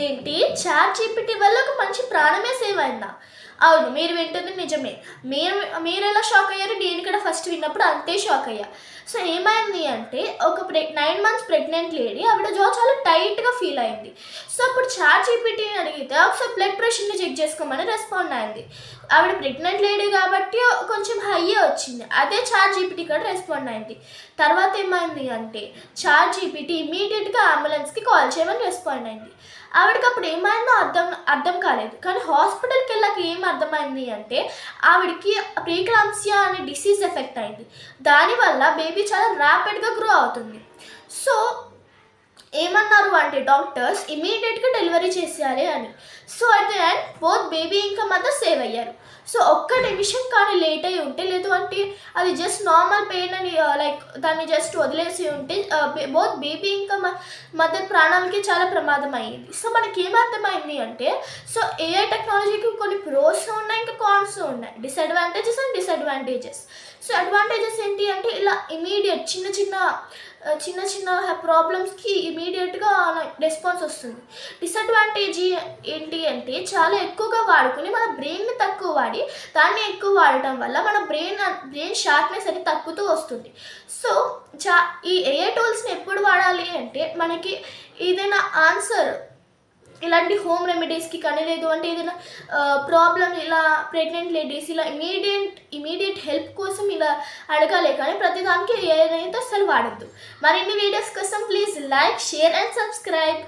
ఏంటి, chat GPT వల్ల ఒక మంచి ప్రాణమే సేవ్ అయిందా? అవును, మీరు వింటుంది నిజమే. మీరు ఎలా షాక్ అయ్యారు? నేను ఇక్కడ ఫస్ట్ విన్నప్పుడు అంతే షాక్ అయ్యా. సో ఏమైంది అంటే, ఒక 9 months ప్రెగ్నెంట్ లేడీ, ఆవిడ జా చాలా టైట్గా ఫీల్ అయింది. సో అప్పుడు చాట్ జీపీటీని అడిగితే ఒకసారి బ్లడ్ ప్రెషర్ని చెక్ చేసుకోమని రెస్పాండ్ అయింది. ఆవిడ ప్రెగ్నెంట్ లేడీ కాబట్టి కొంచెం హైయే వచ్చింది. అదే చాట్ జీపీటీ కూడా రెస్పాండ్ అయింది. తర్వాత ఏమైంది అంటే, చాట్ జీపీటీ ఇమీడియట్గా అంబులెన్స్కి కాల్ చేయమని రెస్పాండ్ అయింది. ఆవిడకి అప్పుడు ఏమైందో అర్థం కాలేదు. కానీ హాస్పిటల్కి వెళ్ళాక ఏం అర్థమైంది అంటే, ఆవిడకి ప్రీక్లాంప్సియా అనే డిసీజ్ ఎఫెక్ట్ అయింది. దానివల్ల బేబీ చాలా ర్యాపిడ్గా గ్రో అవుతుంది. సో ఏమన్నారు అంటే డాక్టర్స్, ఇమీడియట్గా డెలివరీ చేసేయాలి అని. So at the end both baby ఇంకా మదర్ సేవ్ అయ్యారు. సో ఒక్క నిమిషం కానీ లేట్ అయ్యి ఉంటే, లేదు అంటే అది జస్ట్ నార్మల్ పెయిన్ అని లైక్ దాన్ని జస్ట్ వదిలేసి ఉంటే బోత్ బేబీ ఇంకా మదర్ ప్రాణాలకి చాలా ప్రమాదం అయ్యింది. సో మనకి ఏమర్థమైంది అంటే, సో ఏఐ టెక్నాలజీకి కొన్ని ప్రోస్ ఉన్నాయి, ఇంకా కాన్స్ ఉన్నాయి, disadvantages and disadvantages. So advantages ఏంటి అంటే, ఇలా ఇమీడియట్ చిన్న చిన్న ప్రాబ్లమ్స్కి ఇమీడియట్గా రెస్పాన్స్ వస్తుంది. డిసడ్వాంటేజ్ ఏంటి అంటే, చాలా ఎక్కువగా వాడుకుని మన బ్రెయిన్ని తక్కువ వాడి దాన్ని ఎక్కువ వాడటం వల్ల మన బ్రెయిన్ షార్ప్నెస్ అనేది తగ్గుతూ వస్తుంది. సో ఈ ఏఐ టూల్స్ని ఎప్పుడు వాడాలి అంటే, మనకి ఏదైనా ఆన్సర్ ఇలాంటి హోమ్ రెమెడీస్కి కానీ, లేదు అంటే ఏదైనా ప్రాబ్లమ్ ఇలా ప్రెగ్నెంట్ లేడీస్ ఇలా ఇమీడియట్ హెల్ప్ కోసం ఇలా అడగాలి. కానీ ప్రతిదానికి ఏదైతే అసలు వాడద్దు. మరిన్ని వీడియోస్ కోసం please like, share and subscribe.